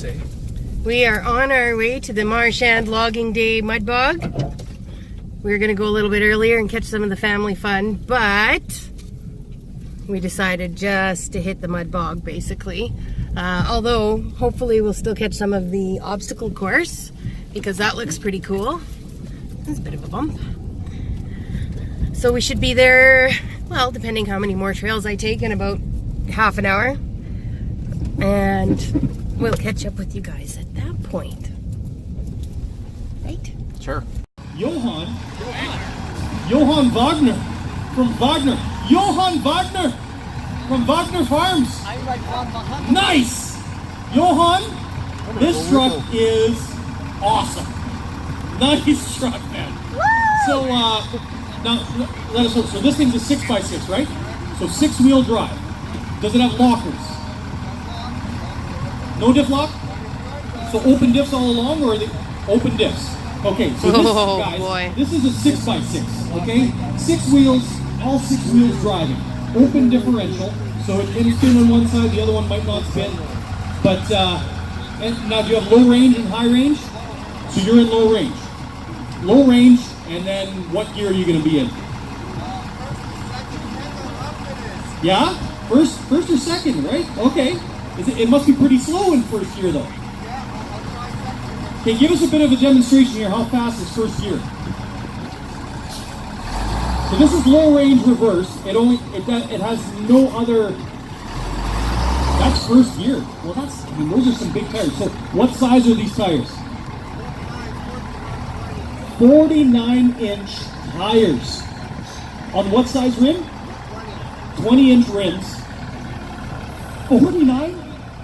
say. We are on our way to the Marchand Logging Day mud bog. We were going to go a little bit earlier and catch some of the family fun, but we decided just to hit the mud bog, basically. Although, hopefully we'll still catch some of the obstacle course, because that looks pretty cool. There's a bit of a bump. So we should be there, well, depending how many more trails I take, in about half an hour. And we'll catch up with you guys at that point. Right? Sure. Johann Wagner from Wagner. Johann Wagner from Wagner Farms. Nice! Johann, this truck is awesome. Nice truck, man. So, now, let us know. So this thing's a 6x6, right? So 6-wheel drive. Does it have lockers? No diff lock? So open diffs all along, or are they open diffs? Okay, so this, guys, this is a 6x6, okay? 6 wheels, all 6 wheels driving. Open differential, so it can spin on one side, the other one might not spin. But, and now do you have low range and high range? So you're in low range. Low range, and then what gear are you going to be in? Yeah? First or second, right? Okay. It must be pretty slow in first gear, though. Okay, give us a bit of a demonstration here. How fast is first gear? So this is low range reverse. It has no other. That's first gear. Well, those are some big tires. So what size are these tires? 49-inch tires. On what size rim? 20-inch rims. 49?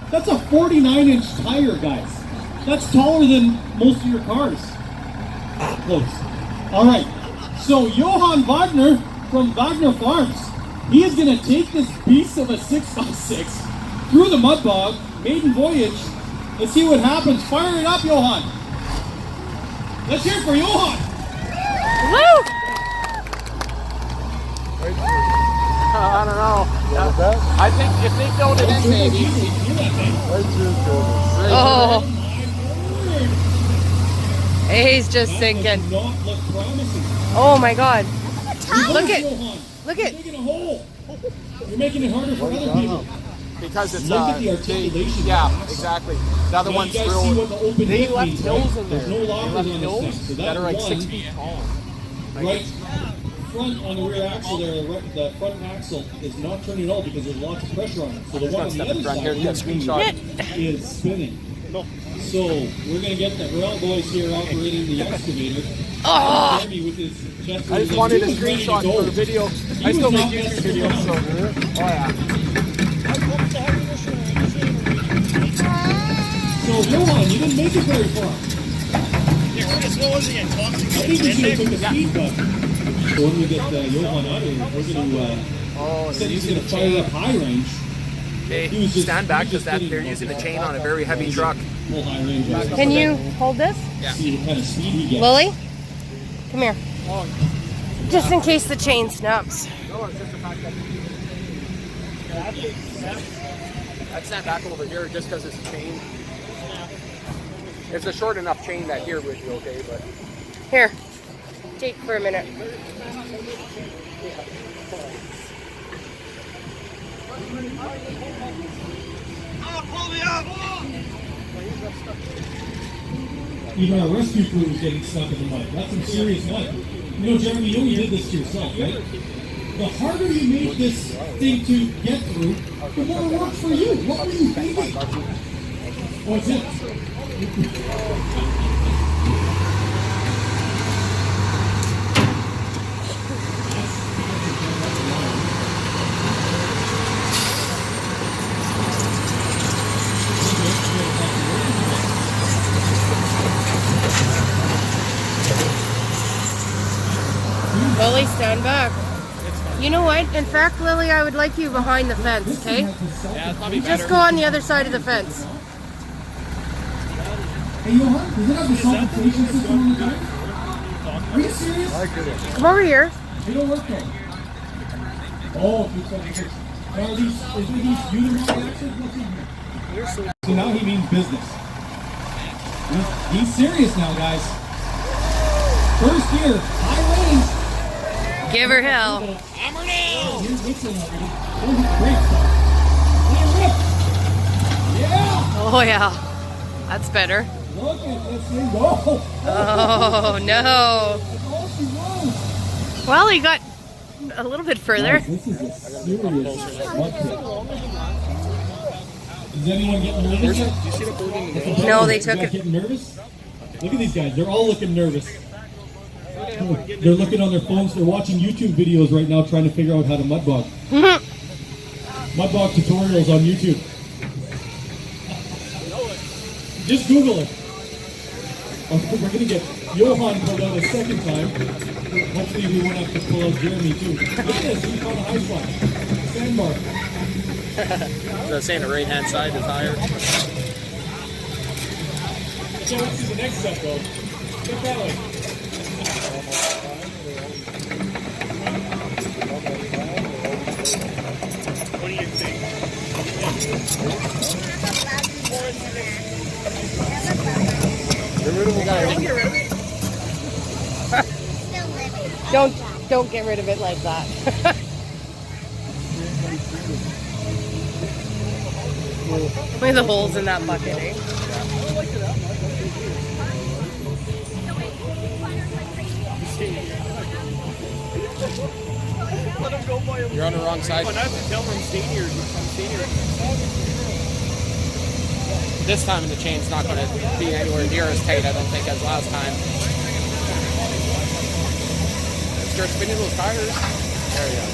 That's a 49-inch tire, guys. That's taller than most of your cars. Close. All right. So Johann Wagner from Wagner Farms, he is going to take this beast of a 6x6 through the mud bog, maiden voyage. Let's see what happens. Fire it up, Johann. Let's hear it for Johann. Woo! I don't know. I think if they filled it in, maybe. Oh. He's just sinking. Oh my God. Look at. You're making a hole. You're making it harder for other people. Because it's look at the articulation. Yeah, exactly. The other one's real. They left hills in there. There's no lockers on this thing. So that are like one, 6 feet tall. Right front on the rear axle there, the front axle is not turning at all because there's lots of pressure on it. So the one on the other side is spinning. So we're going to get the Burrell boys here operating the excavator. Oh. I just wanted a screenshot for the video. I still make YouTube videos, so. Oh yeah. So Johann, you didn't make it very far. Yeah, we're as low as the I think we should have took the speed bump. So when we get Johann out of here, we're going to, said he's going to fire up high range. Hey, stand back because they're using a chain on a very heavy truck. Can you hold this? Yeah. See the kind of speed he gets. Lily? Come here. Just in case the chain snaps. No, it's just the fact that... I'd stand back over here just because it's a chain. It's a short enough chain that here would be okay, but... Here. Take for a minute. Even our rescue crew is getting stuck in the mud. That's some serious mud. You know, Jeremy, you did this to yourself, right? The harder you make this thing to get through, the more it works for you. What were you thinking? What's it? Lily, stand back. You know what? In fact, Lily, I would like you behind the fence, okay? Yeah, it's probably better. Just go on the other side of the fence. Hey, Johann, does it have the saltation system on the car? Are you serious? Come over here. They don't work though. Oh, are these unit axles? What's in here? So now he means business. He's serious now, guys. First gear, high range. Give her hell. Hammer now! Here's Nixon already. Oh, great stuff. Yeah! Oh yeah, that's better. Look at this thing go. Oh no. That's all she wants. Well, he got a little bit further. This is a serious mud pit. Is anyone getting nervous yet? No, they took it. Getting nervous? Look at these guys. They're all looking nervous. They're looking on their phones. They're watching YouTube videos right now trying to figure out how to mud bog. Mud bog tutorials on YouTube. Just Google it. We're going to get Johan pulled out a second time. Hopefully we won't have to pull out Jeremy too. Look at this. He found a high spot. Sandbar. They're saying the right-hand side is higher. So let's see the next step though. Get that way. What do you think? Don't get rid of it like that. Look at the holes in that bucket, eh? You're on the wrong side. I have to tell them I'm staying here. This time the chain's not going to be anywhere near as tight, I don't think, as last time. Start spinning those tires. There you go.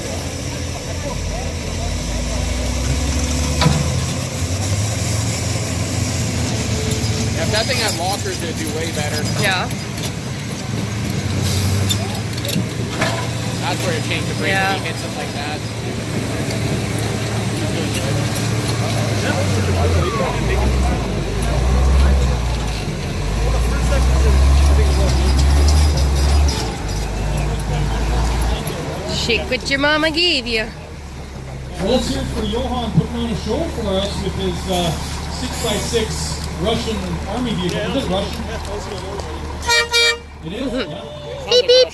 If that thing had lockers, it'd do way better. Yeah. That's where it changed the brake Yeah. when he hits it like that. Shake what your mama gave you. Well, let's hear it for Johan putting on a show for us with his 6x6 Russian army vehicle. Is it Russian? It is? Yeah. Beep, beep.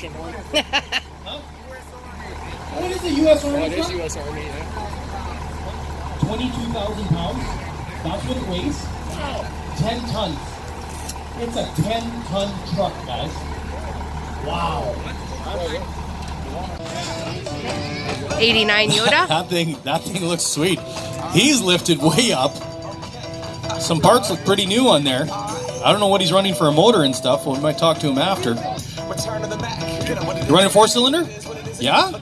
Oh, it is the U.S. Army Oh, it is truck? U.S. Army, yeah. 22,000 pounds. That's what it weighs. 10 tons. It's a 10-ton truck, guys. Wow. 89 Yoda. That thing looks sweet. He's lifted way up. Some parts look pretty new on there. I don't know what he's running for a motor and stuff. Well, we might talk to him after. You're running a 4-cylinder? Yeah?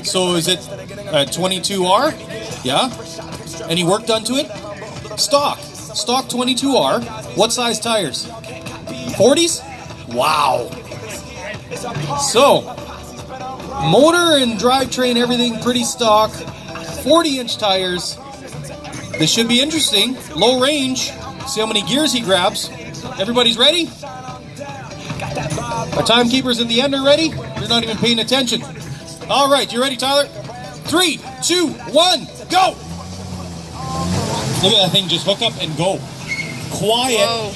So is it a 22R? Yeah? Any work done to it? Stock 22R. What size tires? 40s? Wow. So, motor and drivetrain, everything pretty stock. 40-inch tires. This should be interesting. Low range. See how many gears he grabs. Everybody's ready? Our timekeepers at the end are ready? You're not even paying attention. All right, you ready, Tyler? 3, 2, 1, go! Look at that thing just hook up and go. Quiet. Whoa.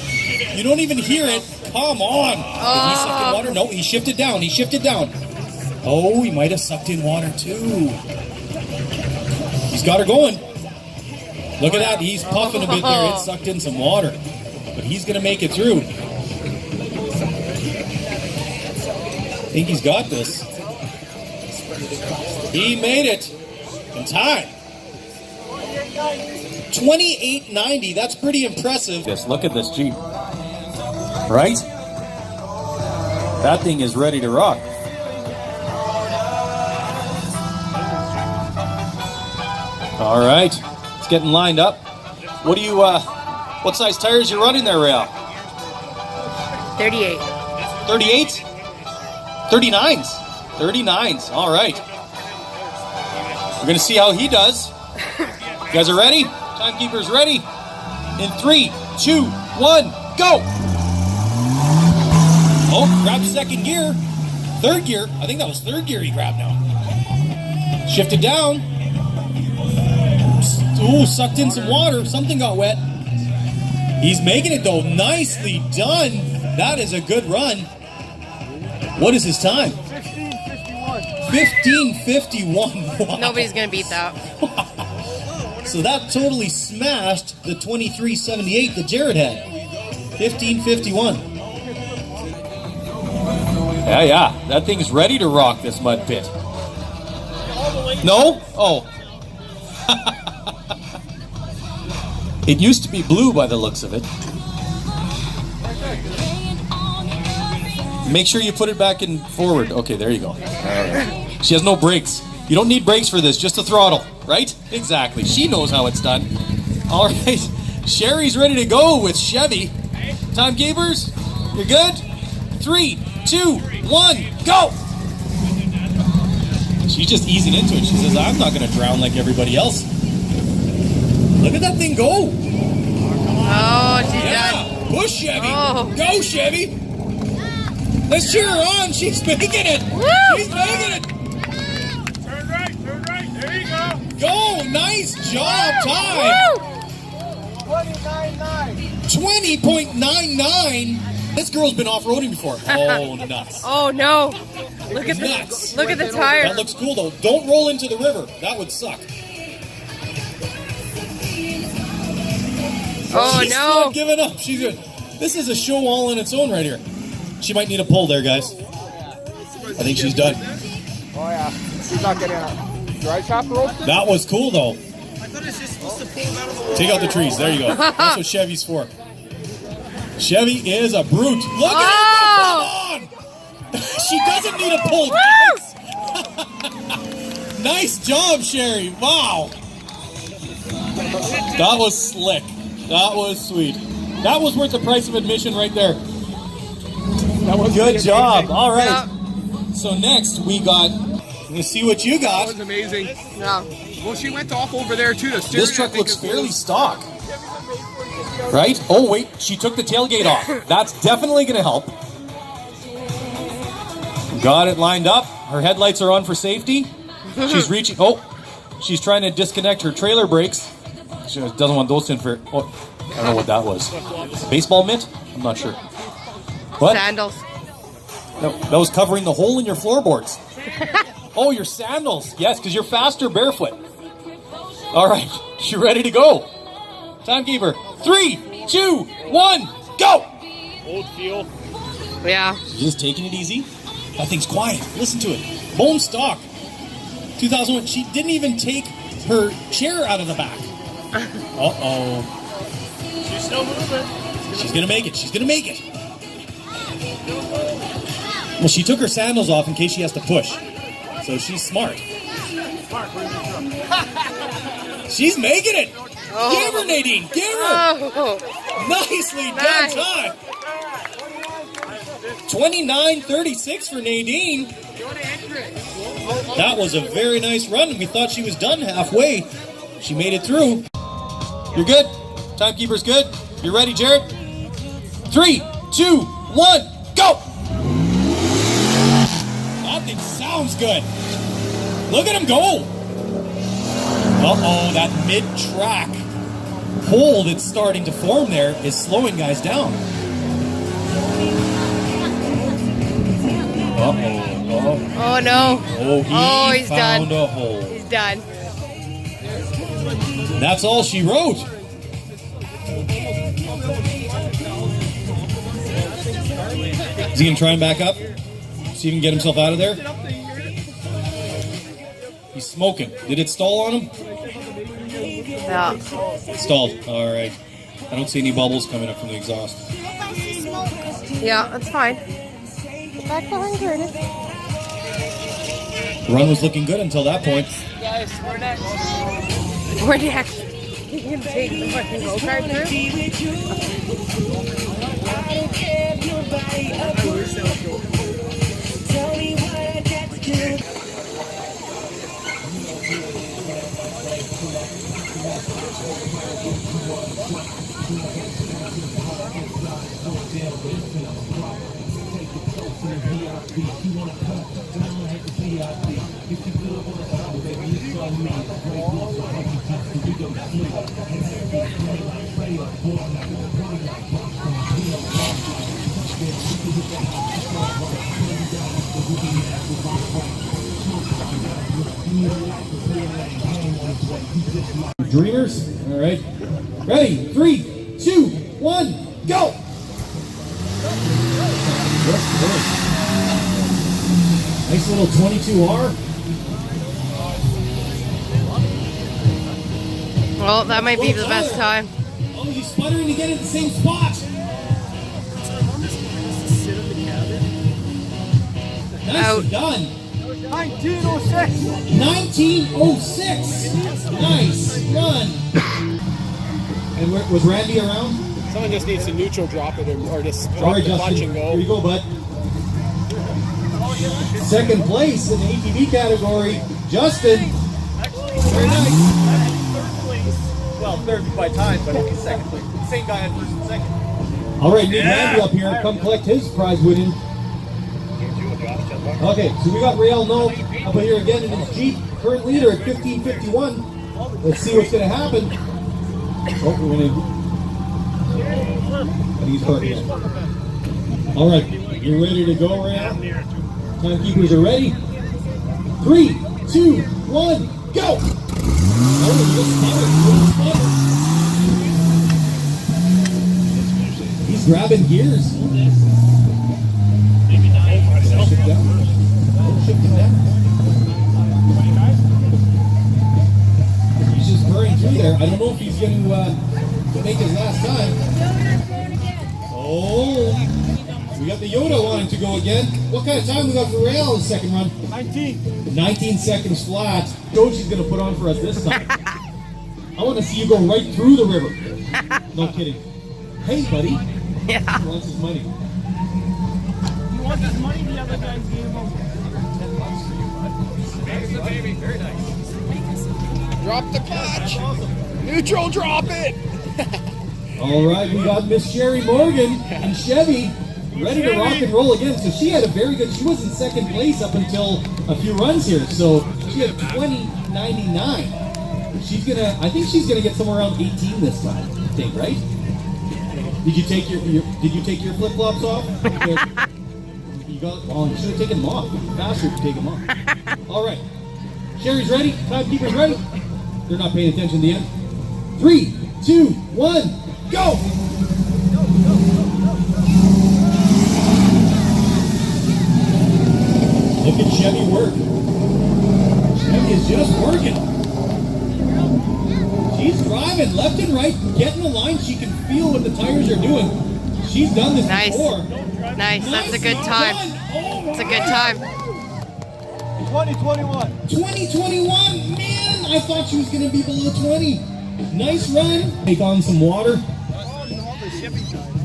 You don't even hear it. Come on. Did he suck in water? No, he shifted down. He shifted down. Oh, he might have sucked in water too. He's got her going. Look at that. He's puffing a bit there. It sucked in some water. But he's going to make it through. I think he's got this. He made it in time. 28.90. That's pretty impressive. Just look at this Jeep. Right? That thing is ready to rock. All right. It's getting lined up. What do you what size tires you running there, Rail? 38. 38? 39s. 39s. All right. We're going to see how he does. You guys are ready? Timekeeper's ready. In 3, 2, 1, go! Oh, grabbed second gear. Third gear. I think that was third gear he grabbed now. Shifted down. Ooh, sucked in some water. Something got wet. He's making it though. Nicely done. That is a good run. What is his time? 15:51. Wow. Nobody's gonna beat that. So that totally smashed the 23:78 that Jared had. 15:51. Yeah. That thing's ready to rock this mud pit. No? Oh. It used to be blue by the looks of it. Make sure you put it back in forward. Okay, there you go. All right. She has no brakes. You don't need brakes for this, just a throttle, right? Exactly. She knows how it's done. All right. Sherry's ready to go with Chevy. Timekeepers, you're good? 3, 2, 1, go! She's just easing into it. She says, I'm not going to drown like everybody else. Look at that thing go. Oh, she's done. Push, Chevy. Oh. Go, Chevy. Let's cheer her on. She's making it. Woo! She's making it. Turn right, there you go. Go. Nice job, Ty. Woo! 20.99. This girl's been off-roading before. Oh, nuts. Oh no! Look at Nuts. the look at the tire. That looks cool, though. Don't roll into the river. That would suck. Oh She's no! not giving up. She's good. This is a show all on its own right here. She might need a pull there, guys. I think she's done. Oh yeah, she's not getting a dry top roasted. That was cool, though. I thought it's just supposed to pull them out of the water. Take out the trees. There you go. That's what Chevy's for. Chevy is a brute. Look at her. Come on. She doesn't need a pull. Nice job, Sherry. Wow. That was slick. That was sweet. That was worth the price of admission right there. That was Good amazing. job. All right. Yeah. So next we got. Let's see what you That got. was amazing. No. Well, she went off over there too. The steering, This truck I think, looks is fairly loose. stock. Right? Oh, wait. She took the tailgate off. That's definitely going to help. Got it lined up. Her headlights are on for safety. She's reaching. Oh, she's trying to disconnect her trailer brakes. She doesn't want those to interfere. Oh, I don't know what that was. Baseball mitt? I'm not sure. What? Sandals. No, that was covering the hole in your floorboards. Oh, your sandals. Yes, because you're faster barefoot. All right. You ready to go? Timekeeper. 3, 2, 1, go! Old feel. Yeah. She's just taking it easy. That thing's quiet. Listen to it. Bone stock. 2001. She didn't even take her chair out of the back. Uh-oh. She's still moving. She's going to make it. She's going to make it. Well, she took her sandals off in case she has to push. So she's smart. She's making it. Oh. Give her, Nadine. Give her. Oh. Nicely Nice. done, Ty. 29:36 for Nadine. That was a very nice run. We thought she was done halfway. She made it through. You're good. Timekeeper's good. You ready, Jared? 3, 2, 1, go! That thing sounds good. Look at him go. Uh-oh, that mid-track hole that's starting to form there is slowing guys down. Uh-oh. Oh no. Oh, he Oh, he's found done. a hole. He's done. That's all she wrote. Is he going to try and back up? See if he can get himself out of there? He's smoking. Did it stall on him? Yeah. Stalled. All right. I don't see any bubbles coming up from the exhaust. Yeah, that's fine. Back behind Curtis. The run was looking good until that point. Guys, we're next. We're next. You can take the fucking go-kart through? Dreamers, all right. Ready? 3, 2, 1, go! Nice little 22R. Well, that might be the best time. Oh, he's sputtering again at the same spot. Nicely done. 1906. 1906. Nice run. And was Randy around? Someone just needs to neutral drop it or just All drop right, the clutch Justin. and go. Here you go, bud. Second place in the ATV category, Justin. Very nice. Well, third by time, but he's second place. Same guy at first and second. All right, need Randy up here. Come collect his prize winning. Okay, so we got Rael Null up here again in his Jeep. Current leader at 15:51. Let's see what's going to happen. Oh, we're going to... He's parking. All right, you ready to go, Rael? Timekeepers are ready. 3, 2, 1, go! Oh, he's grabbing gears. Shift down. Shift him down. He's just burning through there. I don't know if he's going to make his last time. Oh, we got the Yoda wanting to go again. What kind of time we got for Rail in the second run? 19 seconds flat. Coach is going to put on for us this time. I want to see you go right through the river. No kidding. Hey, buddy. Yeah. He wants his money. You want this money? The other guys gave him $10 for you, bud. Thanks, baby. Very nice. Drop the clutch. Neutral drop it. All right, we got Miss Sherry Morgan and Chevy ready to rock and roll again. So she had a very good, she was in second place up until a few runs here. So she had 20.99. She's gonna, I think she's gonna get somewhere around 18 this time, I think, right? Did you take your flip-flops off? You got, oh, you should have taken them off. Faster to take them off. All right, Sherry's ready, timekeeper's ready. They're not paying attention in the end. 3, 2, 1, go! Look at Chevy work. Chevy is just working. She's driving left and right, getting the line. She can feel what the tires are doing. She's done this before. Nice. That's a good time. It's a good time. 2021. 2021, man! I thought she was going to be below 20. Nice run. Take on some water.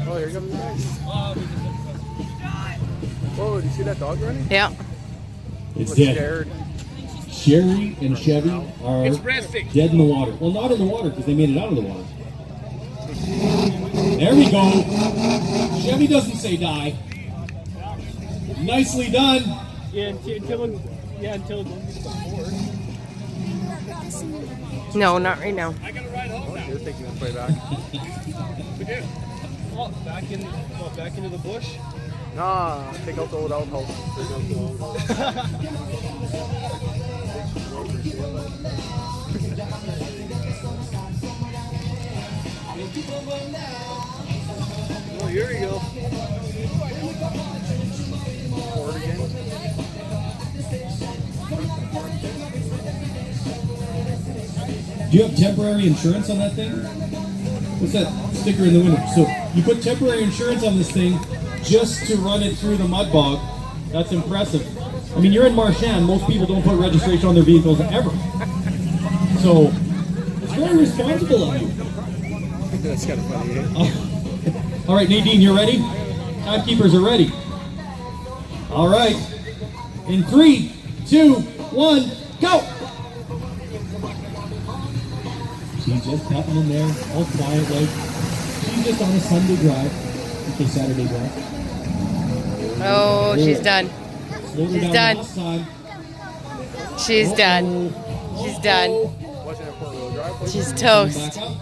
Oh, here comes the guy. Oh, do you see that dog running? Yeah. It's Looks dead. scared. Sherry and Chevy are dead in the water. Well, not in the water because they made it out of the water. There we go. Chevy doesn't say die. Nicely done. Yeah, until it goes to the board. No, not right now. I gotta ride home now. You're taking this way back. Oh, back into the bush. Nah, take out the old outhouse. Oh, here we go. Forward again. Do you have temporary insurance on that thing? What's that sticker in the window? So you put temporary insurance on this thing just to run it through the mud bog. That's impressive. I mean, you're in Marchand. Most people don't put registration on their vehicles ever. So it's very responsible of you. That's kind of funny. All right, Nadine, you ready? Timekeepers are ready. All right. In 3, 2, 1, go! She's just cutting in there, all quiet like. She's just on a Sunday drive. Okay, Saturday drive. Oh, she's done. Slowed her She's down done. last time. She's done. She's done. Wasn't a four-wheel drive. was it? She's toast. Back up.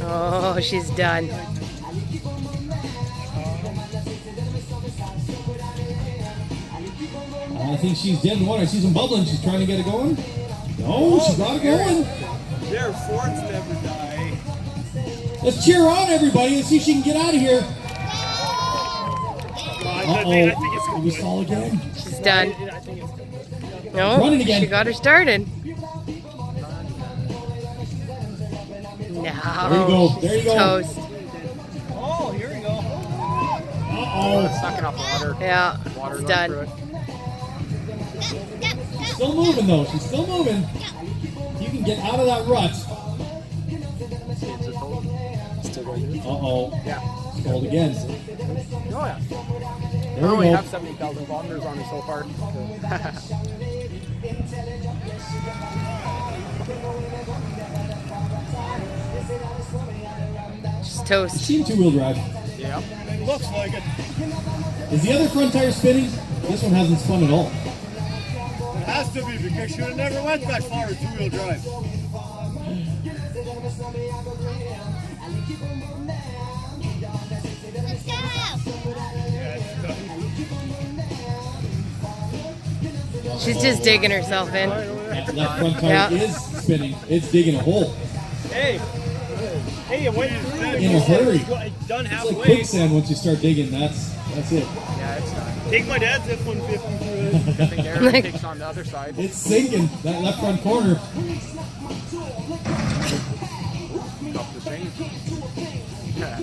Oh, she's done. I think she's dead in the water. I see some bubbling. She's trying to get it going. No, she got it going. Their forts never die. Let's cheer on everybody and see if she can get out of here. Uh-oh. Did we stall again? She's done. I think it's good. No, Running again. she got her started. No, There you go. There you go. toast. Oh, here we go. Uh-oh. It's sucking up water. Yeah, Water it's going through done. it. Still moving though. She's still moving. You can get out of that rut. Uh-oh. Yeah. Stalled again. Oh yeah. There I we only go. have 70,000 kilometers on it so far. She's toast. Seen two-wheel drive. Yeah. It looks like it. Is the other front tire spinning? This one hasn't spun at all. It has to be because she would have never went that far with two-wheel drive. She's just digging herself in. Left front tire Yeah. is spinning. It's digging a hole. Hey, when In a hurry. it's done It's like halfway. quicksand once you start digging. That's it. Yeah, it's done. Take my dad's F-150 through it. I think Aaron takes on the other side. It's sinking. That left front corner. Up the chain. Yeah.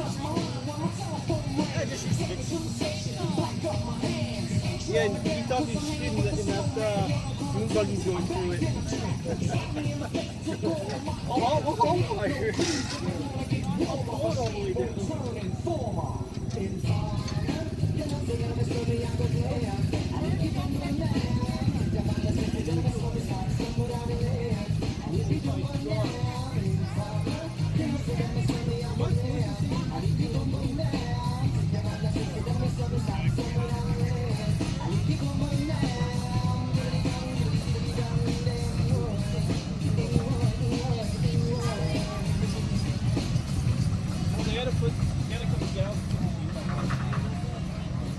Yeah, and he thought he's shit in that moon buggy's going through it. I heard.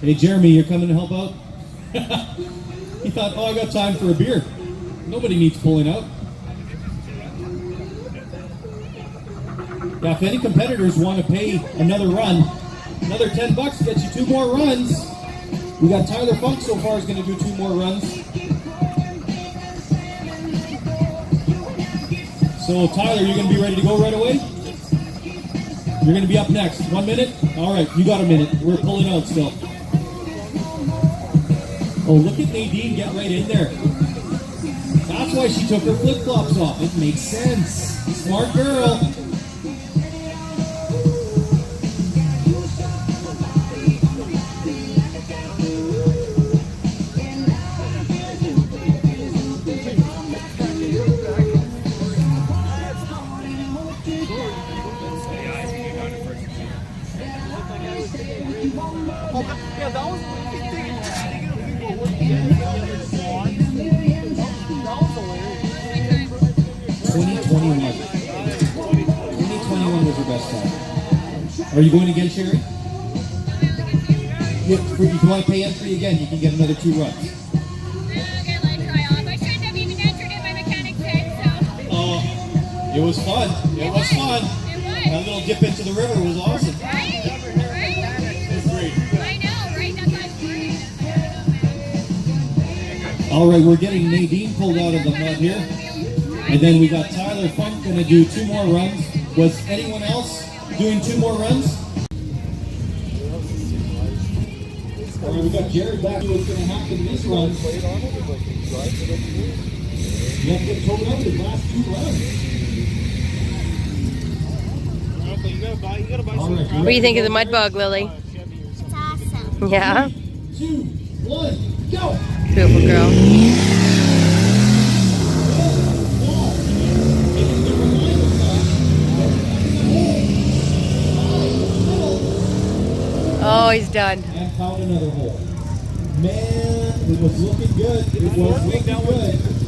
Hey, Jeremy, you're coming to help out? He thought, oh, I got time for a beer. Nobody needs pulling out. Yeah, if any competitors want to pay another run, another $10 gets you 2 more runs. We got Tyler Funk so far is going to do 2 more runs. So, Tyler, you're going to be ready to go right away? You're going to be up next. 1 minute? All right, you got a minute. We're pulling out still. Oh, look at Nadine get right in there. That's why she took her flip-flops off. It makes sense. Smart girl. Yeah, that was the big thing. 2021. 2021 was your best time. Are you going again, Sherry? If you want to pay entry again, you can get another 2 runs. It was fun. It was fun. That little dip into the river was awesome. It was great. All right, we're getting Nadine pulled out of the mud here. And then we got Tyler Funk going to do 2 more runs. Was anyone else doing 2 more runs? All right, we got Jared back. What's going to happen this run? You have to get towed out the last 2 runs. All right, What do you think of the mud bug, Lily? It's awesome. Yeah? 2, 1, go! Beautiful girl. Oh, he's done. And found another hole. Man, it was looking good. It was looking good.